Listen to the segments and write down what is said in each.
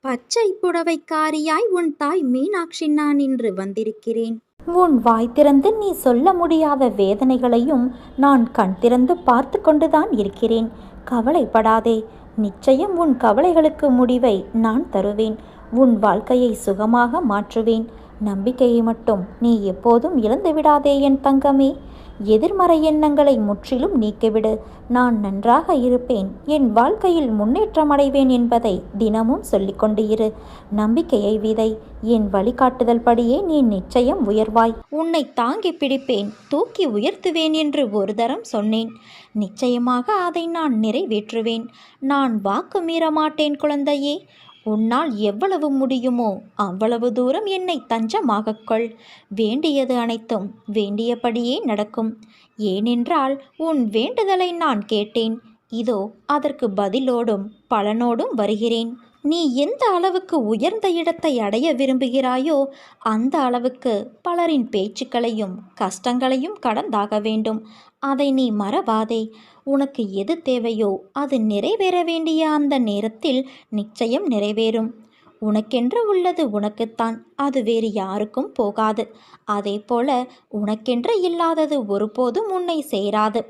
பச்சை புடவைக்காரியாய் உன் தாய் மீனாட்சி நான் இன்று வந்திருக்கிறேன். உன் வாய் திறந்து நீ சொல்ல முடியாத வேதனைகளையும் நான் கண் திறந்து பார்த்து கொண்டுதான் இருக்கிறேன். கவலைப்படாதே, நிச்சயம் உன் கவலைகளுக்கு முடிவை நான் தருவேன். உன் வாழ்க்கையை சுகமாக மாற்றுவேன். நம்பிக்கையை மட்டும் நீ எப்போதும் இழந்து விடாதே என் தங்கமே. எதிர்மறை எண்ணங்களை முற்றிலும் நீக்கிவிடு. நான் நன்றாக இருப்பேன், என் வாழ்க்கையில் முன்னேற்றம் அடைவேன் என்பதை தினமும் சொல்லிக்கொண்டு இரு. நம்பிக்கையை விதை. என் வழிகாட்டுதல் படியே நீ நிச்சயம் உயர்வாய். உன்னை தாங்கி பிடிப்பேன், தூக்கி உயர்த்துவேன் என்று ஒரு தரம் சொன்னேன். நிச்சயமாக அதை நான் நிறைவேற்றுவேன். நான் வாக்கு மீற மாட்டேன் குழந்தையே. உன்னால் எவ்வளவு முடியுமோ அவ்வளவு தூரம் என்னை தஞ்சமாகக் கொள். வேண்டியது அனைத்தும் வேண்டியபடியே நடக்கும். ஏனென்றால் உன் வேண்டுதலை நான் கேட்டேன். இதோ அதற்கு பதிலோடும் பலனோடும் வருகிறேன். நீ எந்த அளவுக்கு உயர்ந்த இடத்தை அடைய விரும்புகிறாயோ அந்த அளவுக்கு பலரின் பேச்சுக்களையும் கஷ்டங்களையும் கடந்தாக வேண்டும். அதை நீ மறவாதே. உனக்கு எது தேவையோ அது நிறைவேற வேண்டிய அந்த நேரத்தில் நிச்சயம் நிறைவேறும். உனக்கென்று உள்ளது உனக்குத்தான், அது வேறு யாருக்கும் போகாது. அதே போல உனக்கென்று இல்லாதது ஒருபோதும் உன்னை சேராது.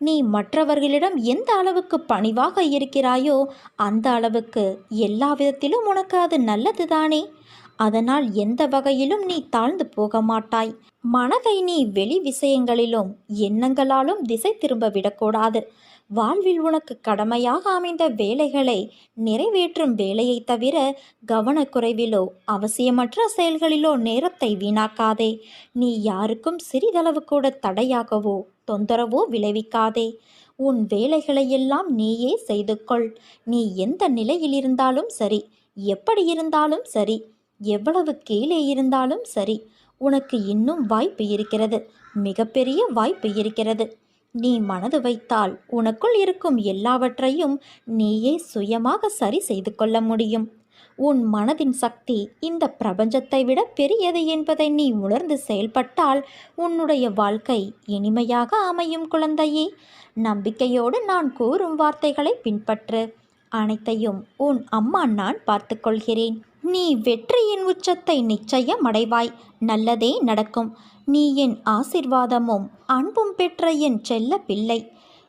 நீ மற்றவர்களிடம் எந்த அளவுக்கு பணிவாக இருக்கிறாயோ அந்த அளவுக்கு எல்லா விதத்திலும் உனக்கு அது நல்லதுதானே. அதனால் எந்த வகையிலும் நீ தாழ்ந்து போக மாட்டாய். மனதை நீ வெளி விஷயங்களிலும் எண்ணங்களாலும் திசை திரும்ப விடக்கூடாது. வாழ்வில் உனக்கு கடமையாக அமைந்த வேலைகளை நிறைவேற்றும் வேலையை தவிர கவனக்குறைவிலோ அவசியமற்ற செயல்களிலோ நேரத்தை வீணாக்காதே. நீ யாருக்கும் சிறிதளவு கூட தடையாகவோ தொந்தரவோ விளைவிக்காதே. உன் வேலைகளையெல்லாம் நீயே செய்து கொள். நீ எந்த நிலையில் இருந்தாலும் சரி, எப்படி இருந்தாலும் சரி, எவ்வளவு கீழே இருந்தாலும் சரி, உனக்கு இன்னும் வாய்ப்பு இருக்கிறது. மிகப்பெரிய வாய்ப்பு இருக்கிறது. நீ மனது வைத்தால் உனக்குள் இருக்கும் எல்லாவற்றையும் நீயே சுயமாக சரி செய்து கொள்ள முடியும். உன் மனதின் சக்தி இந்த பிரபஞ்சத்தை விட பெரியது என்பதை நீ உணர்ந்து செயல்பட்டால் உன்னுடைய வாழ்க்கை இனிமையாக அமையும் குழந்தையே. நம்பிக்கையோடு நான் கூறும் வார்த்தைகளை பின்பற்று. அனைத்தையும் உன் அம்மா நான் பார்த்து கொள்கிறேன். நீ வெற்றியின் உச்சத்தை நிச்சயம் அடைவாய். நல்லதே நடக்கும். நீ என் ஆசிர்வாதமும் அன்பும் பெற்ற என் செல்ல பிள்ளை.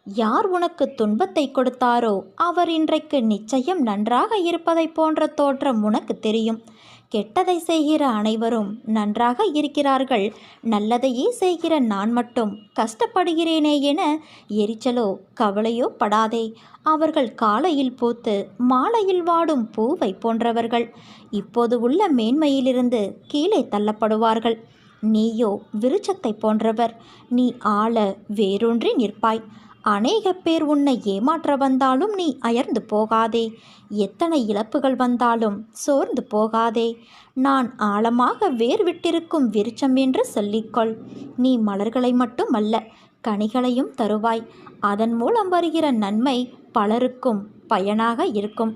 யார் உனக்கு துன்பத்தை கொடுத்தாரோ அவர் இன்றைக்கு நிச்சயம் நன்றாக இருப்பதை போன்ற தோற்றம் உனக்கு தெரியும். கெட்டதை செய்கிற அனைவரும் நன்றாக இருக்கிறார்கள். நல்லதையே செய்கிற நான் மட்டும் கஷ்டப்படுகிறேனே என எரிச்சலோ கவலையோ படாதே. அவர்கள் காலையில் பூத்து மாலையில் வாடும் பூவை போன்றவர்கள். இப்போது உள்ள மேன்மையிலிருந்து கீழே தள்ளப்படுவார்கள். நீயோ விருட்சத்தை போன்றவர். நீ ஆள வேரூன்றி நிற்பாய். அநேக பேர் உன்னை ஏமாற்ற வந்தாலும் நீ அயர்ந்து போகாதே. எத்தனை இழப்புகள் வந்தாலும் சோர்ந்து போகாதே. நான் ஆழமாக வேர் விட்டிருக்கும் விருட்சம் என்று சொல்லிக்கொள். நீ மலர்களை மட்டும் அல்ல, கனிகளையும் தருவாய். அதன் மூலம் வருகிற நன்மை பலருக்கும் பயனாக இருக்கும்.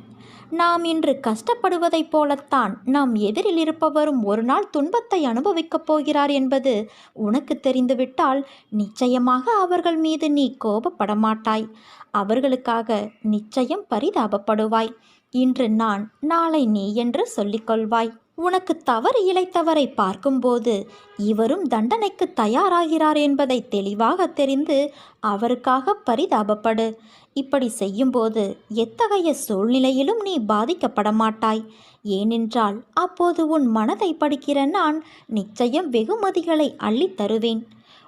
நாம் இன்று கஷ்டப்படுவதைப் போலத்தான் நம் எதிரில் இருப்பவரும் ஒரு நாள் துன்பத்தை அனுபவிக்கப் போகிறார் என்பது உனக்கு தெரிந்துவிட்டால் நிச்சயமாக அவர்கள் மீது நீ கோபப்பட மாட்டாய். அவர்களுக்காக நிச்சயம் பரிதாபப்படுவாய். இன்று நான், நாளை நீ என்று சொல்லிக்கொள்வாய். உனக்கு தவறு இழைத்தவரை பார்க்கும்போது இவரும் தண்டனைக்கு தயாராகிறார் என்பதை தெளிவாக தெரிந்து அவருக்காக பரிதாபப்படு. இப்படி செய்யும்போது எத்தகைய சூழ்நிலையிலும் நீ பாதிக்கப்பட மாட்டாய். ஏனென்றால் அப்போது உன் மனதை படிக்கிற நான் நிச்சயம் வெகுமதிகளை அள்ளித் தருவேன்.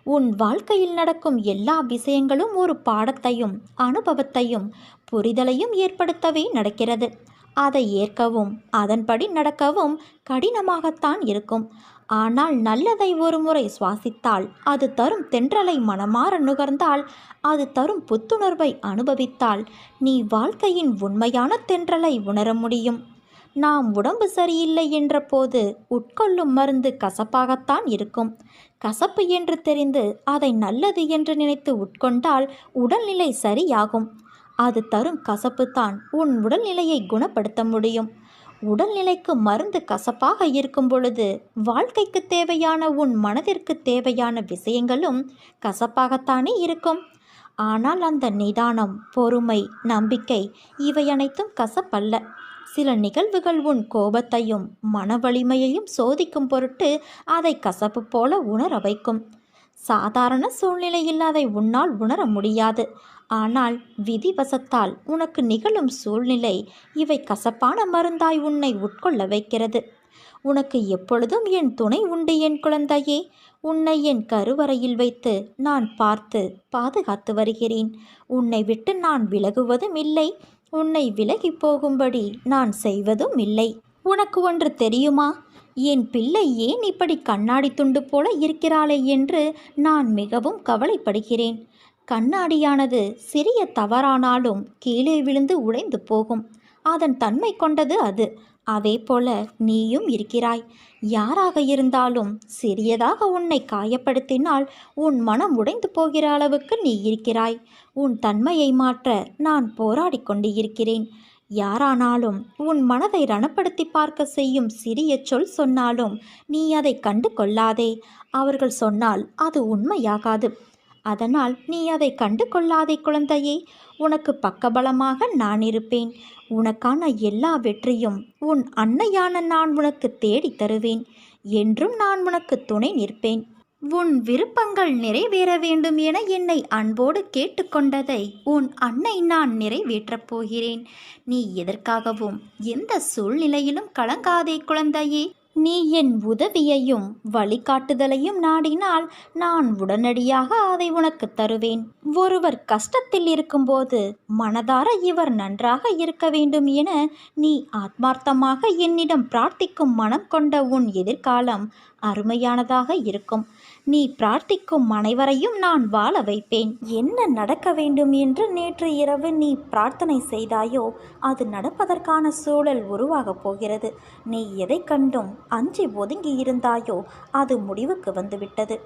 உன் வாழ்க்கையில் நடக்கும் எல்லா விஷயங்களும் ஒரு பாடத்தையும் அனுபவத்தையும் புரிதலையும் ஏற்படுத்தவே நடக்கிறது. அதை ஏற்கவும் அதன்படி நடக்கவும் கடினமாகத்தான் இருக்கும். ஆனால் நல்லதை ஒரு முறை சுவாசித்தால், அது தரும் தென்றலை மனமாற நுகர்ந்தால், அது தரும் புத்துணர்வை அனுபவித்தால் நீ வாழ்க்கையின் உண்மையான தென்றலை உணர முடியும். நாம் உடம்பு சரியில்லை என்ற போது உட்கொள்ளும் மருந்து கசப்பாகத்தான் இருக்கும். கசப்பு என்று தெரிந்து அதை நல்லது என்று நினைத்து உட்கொண்டால் உடல்நிலை சரியாகும். அது தரும் கசப்புத்தான் உன் உடல்நிலையை குணப்படுத்த முடியும். உடல்நிலைக்கு மருந்து கசப்பாக இருக்கும் பொழுது வாழ்க்கைக்கு தேவையான உன் மனதிற்கு தேவையான விஷயங்களும் கசப்பாகத்தானே இருக்கும். ஆனால் அந்த நிதானம், பொறுமை, நம்பிக்கை இவை அனைத்தும் கசப்பல்ல. சில நிகழ்வுகள் உன் கோபத்தையும் மன வலிமையையும் சோதிக்கும் பொருட்டு அதை கசப்பு போல உணர வைக்கும். சாதாரண சூழ்நிலையில் அதை உன்னால் உணர முடியாது. ஆனால் விதிவசத்தால் உனக்கு நிகழும் சூழ்நிலை இவை கசப்பான மருந்தாய் உன்னை உட்கொள்ள வைக்கிறது. உனக்கு எப்பொழுதும் என் துணை உண்டு என் குழந்தையே. உன்னை என் கருவறையில் வைத்து நான் பார்த்து பாதுகாத்து வருகிறேன். உன்னை விட்டு நான் விலகுவதும் இல்லை, உன்னை விலகி போகும்படி நான் செய்வதும் இல்லை. உனக்கு ஒன்று தெரியுமா? என் பிள்ளை ஏன் இப்படி கண்ணாடி துண்டு போல இருக்கிறாளே என்று நான் மிகவும் கவலைப்படுகிறேன். கண்ணாடியானது சிறிய தவறானாலும் கீழே விழுந்து உடைந்து போகும். அதன் தன்மை கொண்டது அது. அதே போல நீயும் இருக்கிறாய். யாராக இருந்தாலும் சிறியதாக உன்னை காயப்படுத்தினால் உன் மனம் உடைந்து போகிற அளவுக்கு நீ இருக்கிறாய். உன் தன்மையை மாற்ற நான் போராடி கொண்டு இருக்கிறேன். யாரானாலும் உன் மனதை ரணப்படுத்தி பார்க்க செய்யும் சிறிய சொல் சொன்னாலும் நீ அதை கண்டு கொள்ளாதே. அவர்கள் சொன்னால் அது உண்மையாகாது. அதனால் நீ அதை கண்டு கொள்ளாதே குழந்தையே. உனக்கு பக்கபலமாக நான் இருப்பேன். உனக்கான எல்லா வெற்றியும் உன் அன்னையான நான் உனக்கு தேடி தருவேன். என்றும் நான் உனக்கு துணை நிற்பேன். உன் விருப்பங்கள் நிறைவேற வேண்டும் என என்னை அன்போடு கேட்டுக்கொண்டதை உன் அன்னை நான் நிறைவேற்றப் போகிறேன். நீ எதற்காகவும் எந்த சூழ்நிலையிலும் கலங்காதே குழந்தையே. நீ என் உதவியையும் வழிகாட்டுதலையும் நாடினால் நான் உடனடியாக அதை உனக்கு தருவேன். ஒருவர் கஷ்டத்தில் இருக்கும்போது மனதார இவர் நன்றாக இருக்க வேண்டும் என நீ ஆத்மார்த்தமாக என்னிடம் பிரார்த்திக்கும் மனம் கொண்ட உன் எதிர்காலம் அருமையானதாக இருக்கும். நீ பிரார்த்திக்கும் அனைவரையும் நான் வாழ வைப்பேன். என்ன நடக்க வேண்டும் என்று நேற்று இரவு நீ பிரார்த்தனை செய்தாயோ அது நடப்பதற்கான சூழல் உருவாகப் போகிறது. நீ எதை கண்டும் அஞ்சி ஒதுங்கி இருந்தாயோ அது முடிவுக்கு வந்துவிட்டது.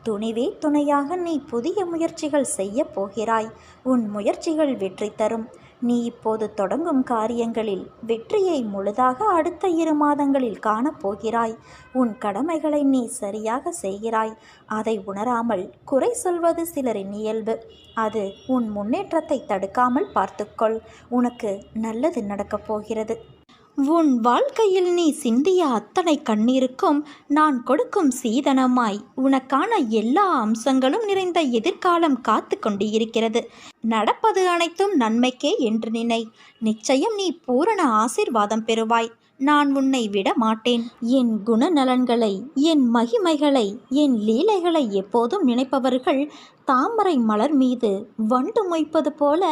துணிவே துணையாக நீ புதிய முயற்சிகள் செய்ய போகிறாய். உன் முயற்சிகள் வெற்றி தரும். நீ இப்போது தொடங்கும் காரியங்களில் வெற்றியை முழுதாக அடுத்த 2 மாதங்களில் காணப்போகிறாய். உன் கடமைகளை நீ சரியாக செய்கிறாய். அதை உணராமல் குறை சொல்வது சிலரின் இயல்பு. அது உன் முன்னேற்றத்தை தடுக்காமல் பார்த்துக்கொள். உனக்கு நல்லது நடக்கப் போகிறது. உன் வாழ்க்கையில் நீ சிந்திய அத்தனை கண்ணீருக்கும் நான் கொடுக்கும் சீதனமாய் உனக்கான எல்லா அம்சங்களும் நிறைந்த எதிர்காலம் காத்து கொண்டு இருக்கிறது. நடப்பது அனைத்தும் நன்மைக்கே என்று நினை. நிச்சயம் நீ பூரண ஆசீர்வாதம் பெறுவாய். நான் உன்னை விட மாட்டேன். என் குணநலன்களை, என் மகிமைகளை, என் லீலைகளை எப்போதும் நினைப்பவர்கள் தாமரை மலர் மீது வண்டு மொய்ப்பது போல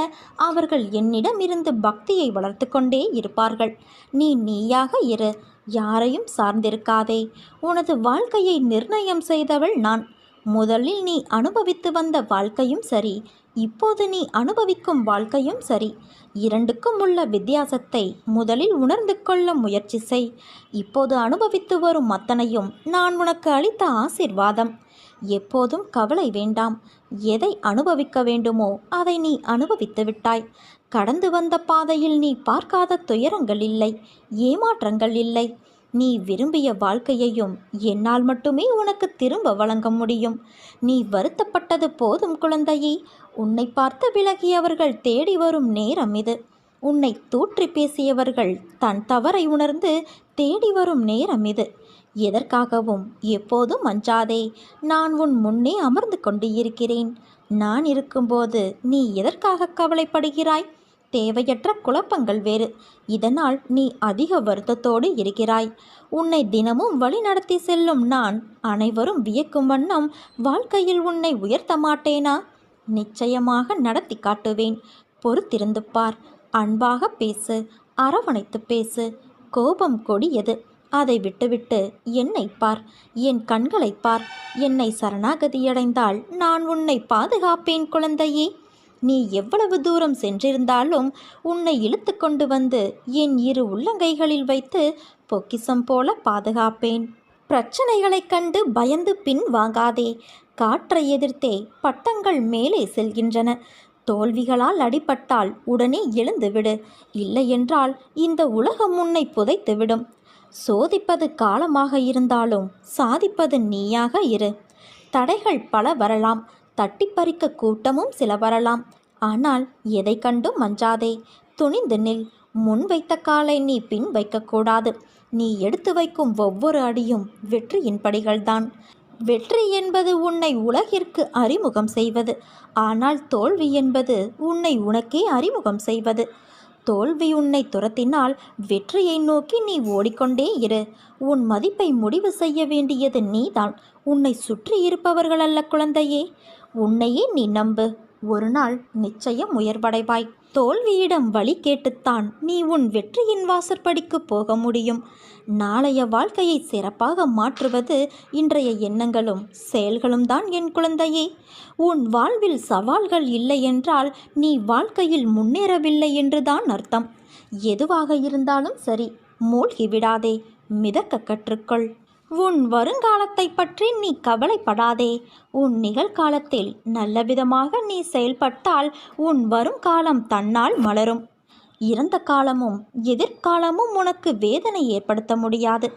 அவர்கள் என்னிடம் இருந்து பக்தியை வளர்த்து கொண்டே இருப்பார்கள். நீ நீயாக இரு. யாரையும் சார்ந்திருக்காதே. உனது வாழ்க்கையை நிர்ணயம் செய்தவள் நான். முதலில் நீ அனுபவித்து வந்த வாழ்க்கையும் சரி, இப்போது நீ அனுபவிக்கும் வாழ்க்கையும் சரி, இரண்டுக்கும் உள்ள வித்தியாசத்தை முதலில் உணர்ந்து கொள்ள முயற்சி செய். இப்போது அனுபவித்து வரும் அத்தனையும் நான் உனக்கு அளித்த ஆசீர்வாதம். எப்போதும் கவலை வேண்டாம். எதை அனுபவிக்க வேண்டுமோ அதை நீ அனுபவித்து விட்டாய். கடந்து வந்த பாதையில் நீ பார்க்காத துயரங்கள் இல்லை, ஏமாற்றங்கள் இல்லை. நீ விரும்பிய வாழ்க்கையையும் என்னால் மட்டுமே உனக்கு திரும்ப வழங்க முடியும். நீ வருத்தப்பட்டது போதும் குழந்தையே. உன்னை பார்த்து விலகியவர்கள் தேடி வரும் நேரம் இது. உன்னை தூற்றி பேசியவர்கள் தன் தவறை உணர்ந்து தேடி வரும் நேரம் இது. எதற்காகவும் எப்போதும் அஞ்சாதே. நான் உன் முன்னே அமர்ந்து கொண்டு இருக்கிறேன். நான் இருக்கும்போது நீ எதற்காக கவலைப்படுகிறாய்? தேவையற்ற குழப்பங்கள் வேறு. இதனால் நீ அதிக வருத்தத்தோடு இருக்கிறாய். உன்னை தினமும் வழி நடத்தி செல்லும் நான் அனைவரும் வியக்கும் வண்ணம் வாழ்க்கையில் உன்னை உயர்த்த மாட்டேனா? நிச்சயமாக நடத்தி காட்டுவேன். பொறுத்திருந்து பார். அன்பாக பேசு, அரவணைத்து பேசு. கோபம் கொடியது. அதை விட்டுவிட்டு என்னை பார், என் கண்களை பார். என்னை சரணாகதியடைந்தால் நான் உன்னை பாதுகாப்பேன் குழந்தையே. நீ எவ்வளவு தூரம் சென்றிருந்தாலும் உன்னை இழுத்து கொண்டு வந்து என் 2 உள்ளங்கைகளில் வைத்து பொக்கிசம் போல பாதுகாப்பேன். பிரச்சனைகளைக் கண்டு பயந்து பின் வாங்காதே. காற்றை எதிர்த்தே பட்டங்கள் மேலே செல்கின்றன. தோல்விகளால் அடிபட்டால் உடனே எழுந்துவிடு. இல்லையென்றால் இந்த உலகம் உன்னை புதைத்துவிடும். சோதிப்பது காலமாக இருந்தாலும் சாதிப்பது நீயாக இரு. தடைகள் பல வரலாம். தட்டி பறிக்க கூட்டமும் சில வரலாம். ஆனால் எதை கண்டும் அஞ்சாதே. துணிந்து நில். முன் வைத்த காலை நீ பின் வைக்கக்கூடாது. நீ எடுத்து வைக்கும் ஒவ்வொரு அடியும் வெற்றியின் படிகள்தான். வெற்றி என்பது உன்னை உலகிற்கு அறிமுகம் செய்வது. ஆனால் தோல்வி என்பது உன்னை உனக்கே அறிமுகம் செய்வது. தோல்வி உன்னை துரத்தினால் வெற்றியை நோக்கி நீ ஓடிக்கொண்டே இரு. உன் மதிப்பை முடிவு செய்ய வேண்டியது நீதான், உன்னை சுற்றி இருப்பவர்கள் அல்ல குழந்தையே. உன்னையே நீ நம்பு. ஒரு நாள் நிச்சயம் உயர்வடைவாய். தோல்வியிடம் வழி கேட்டுத்தான் நீ உன் வெற்றியின் வாசற்படிக்கு போக முடியும். நாளைய வாழ்க்கையை சிறப்பாக மாற்றுவது இன்றைய எண்ணங்களும் செயல்களும் தான் என் குழந்தையே. உன் வாழ்வில் சவால்கள் இல்லை என்றால் நீ வாழ்க்கையில் முன்னேறவில்லை என்றுதான் அர்த்தம். எதுவாக இருந்தாலும் சரி, மூழ்கி விடாதே, மிதக்க கற்றுக்கொள். உன் வருங்காலத்தை பற்றி நீ கவலைப்படாதே. உன் நிகழ்காலத்தில் நல்லவிதமாக நீ செயல்பட்டால் உன் வரும் காலம் தன்னால் மலரும். இறந்த காலமும் எதிர்காலமும் உனக்கு வேதனை ஏற்படுத்த முடியாது.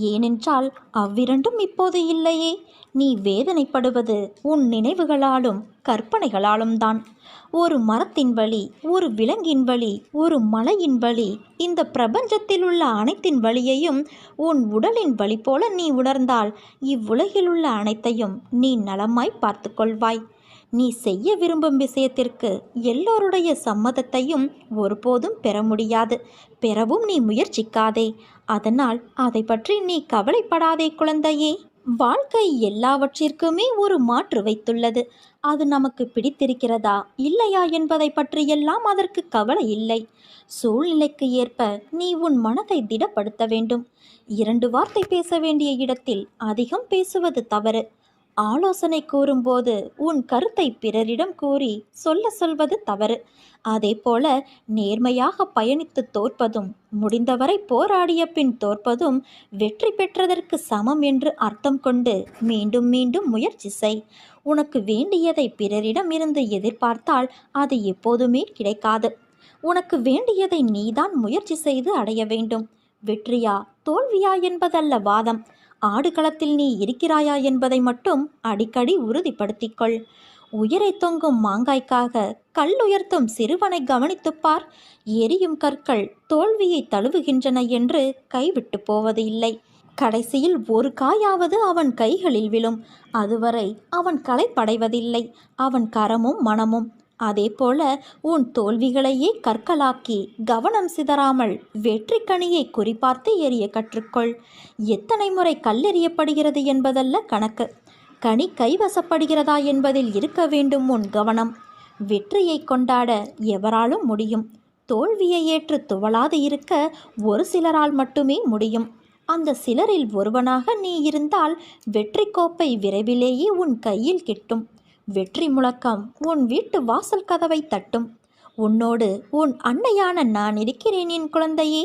ஏனென்றால் அவ்விரண்டும் இப்போது இல்லையே. நீ வேதனைப்படுவது உன் நினைவுகளாலும் கற்பனைகளாலும் தான். ஒரு மரத்தின் வலி, ஒரு விலங்கின் வலி, ஒரு மலையின் வலி, இந்த பிரபஞ்சத்தில் உள்ள அனைத்தின் வலியையும் உன் உடலின் வலி போல நீ உணர்ந்தால் இவ்வுலகில் உள்ள அனைத்தையும் நீ நலமாய் பார்த்து கொள்வாய். நீ செய்ய விரும்பும் விஷயத்திற்கு எல்லோருடைய சம்மதத்தையும் ஒருபோதும் பெற முடியாது. பெறவும் நீ முயற்சிக்காதே. அதனால் அதை பற்றி நீ கவலைப்படாதே குழந்தையே. வாழ்க்கை எல்லாவற்றிற்குமே ஒரு மாற்று வைத்துள்ளது. அது நமக்கு பிடித்திருக்கிறதா இல்லையா என்பதை பற்றியெல்லாம் அதற்கு கவலை இல்லை. சூழ்நிலைக்கு ஏற்ப நீ உன் மனதை திடப்படுத்த வேண்டும். 2 வார்த்தை பேச வேண்டிய இடத்தில் அதிகம் பேசுவது தவறு. ஆலோசனை கூறும்போது உன் கருத்தை பிறரிடம் கூறி சொல்வது தவறு. அதே போல நேர்மையாக பயணித்து தோற்பதும், முடிந்தவரை போராடிய பின் தோற்பதும் வெற்றி பெற்றதற்கு சமம் என்று அர்த்தம் கொண்டு மீண்டும் மீண்டும் முயற்சி செய். உனக்கு வேண்டியதை பிறரிடம் இருந்து எதிர்பார்த்தால் அது எப்போதுமே கிடைக்காது. உனக்கு வேண்டியதை நீதான் முயற்சி செய்து அடைய வேண்டும். வெற்றியா தோல்வியா என்பதல்ல வாதம். ஆடுகளத்தில் நீ இருக்கிறாயா என்பதை மட்டும் அடிக்கடி உறுதிப்படுத்திக்கொள். உயரை தொங்கும் மாங்காய்க்காக கல் உயர்த்தும் சிறுவனை கவனித்துப்பார். எரியும் கற்கள் தோல்வியை தழுவுகின்றன என்று கைவிட்டு போவது இல்லை. கடைசியில் ஒரு காயாவது அவன் கைகளில் விழும். அதுவரை அவன் களைப்படைவதில்லை, அவன் கரமும் மனமும். அதேபோல உன் தோல்விகளையே கற்களாக்கி கவனம் சிதறாமல் வெற்றி கனியை குறிப்பார்த்து எறிய கற்றுக்கொள். எத்தனை முறை கல்லெறியப்படுகிறது என்பதல்ல கணக்கு, கனி கைவசப்படுகிறதா என்பதில் இருக்க வேண்டும் உன் கவனம். வெற்றியை கொண்டாட எவராலும் முடியும். தோல்வியை ஏற்று துவளாது இருக்க ஒரு சிலரால் மட்டுமே முடியும். அந்த சிலரில் ஒருவனாக நீ இருந்தால் வெற்றி கோப்பை விரைவிலேயே உன் கையில் கிட்டும். வெற்றி முழக்கம் உன் வீட்டு வாசல் கதவை தட்டும். உன்னோடு உன் அன்னையான நான் இருக்கிறேன் என் குழந்தையே.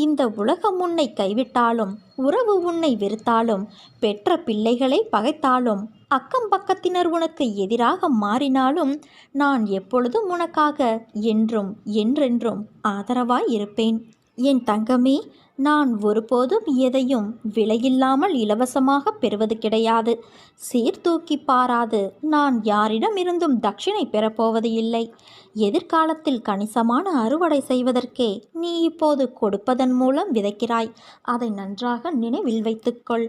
இந்த உலகம் உன்னை கைவிட்டாலும், உறவு உன்னை வெறுத்தாலும், பெற்ற பிள்ளைகளை பகைத்தாலும், அக்கம் பக்கத்தினர் உனக்கு எதிராக மாறினாலும் நான் எப்பொழுதும் உனக்காக என்றும் என்றென்றும் ஆதரவாய் இருப்பேன். என் தங்கமே, நான் ஒருபோதும் எதையும் விலையில்லாமல் இலவசமாக பெறுவது கிடையாது. சீர்தூக்கி பாராது நான் யாரிடமிருந்தும் தட்சிணை பெறப்போவது இல்லை. எதிர்காலத்தில் கணிசமான அறுவடை செய்வதற்கே நீ இப்போது கொடுப்பதன் மூலம் விதைக்கிறாய். அதை நன்றாக நினைவில் வைத்துக்கொள்.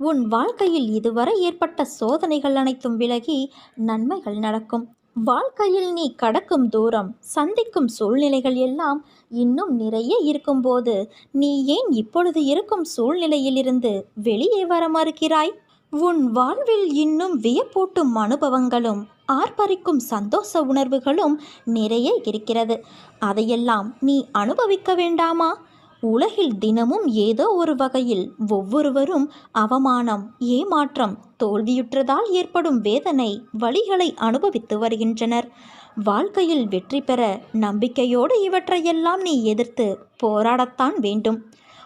உன் வாழ்க்கையில் இதுவரை ஏற்பட்ட சோதனைகள் அனைத்தும் விலகி நன்மைகள் நடக்கும். வாழ்க்கையில் நீ கடக்கும் தூரம், சந்திக்கும் சூழ்நிலைகள் எல்லாம் இன்னும் நிறைய இருக்கும்போது நீ ஏன் இப்பொழுது இருக்கும் சூழ்நிலையிலிருந்து வெளியே வர மறுக்கிறாய்? உன் வாழ்வில் இன்னும் வியப்பூட்டும் அனுபவங்களும் ஆர்ப்பரிக்கும் சந்தோஷ உணர்வுகளும் நிறைய இருக்கிறது. அதையெல்லாம் நீ அனுபவிக்க வேண்டாமா? உலகில் தினமும் ஏதோ ஒரு வகையில் ஒவ்வொருவரும் அவமானம், ஏமாற்றம், தோல்வியுற்றதால் ஏற்படும் வேதனை, வலிகளை அனுபவித்து வருகின்றனர். வாழ்க்கையில் வெற்றி பெற நம்பிக்கையோடு இவற்றையெல்லாம் நீ எதிர்த்து போராடத்தான் வேண்டும்.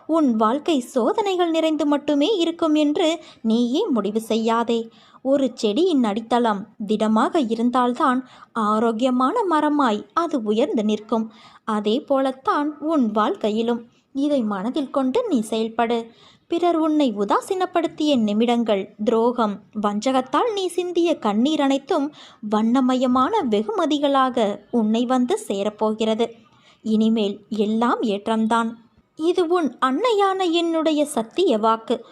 உன் வாழ்க்கை சோதனைகள் நிறைந்து மட்டுமே இருக்கும் என்று நீயே முடிவு செய்யாதே. ஒரு செடியின் அடித்தளம் திடமாக இருந்தால்தான் ஆரோக்கியமான மரமாய் அது உயர்ந்து நிற்கும். அதே போலத்தான் உன் வாழ்க்கையிலும். இதை மனதில் கொண்டு நீ செயல்படு. பிறர் உன்னை உதாசீனப்படுத்திய நிமிடங்கள், துரோகம், வஞ்சகத்தால் நீ சிந்திய கண்ணீர் அனைத்தும் வண்ணமயமான வெகுமதிகளாக உன்னை வந்து சேரப்போகிறது. இனிமேல் எல்லாம் ஏற்றம்தான். இது உன் அன்னையான என்னுடைய சத்திய வாக்கு.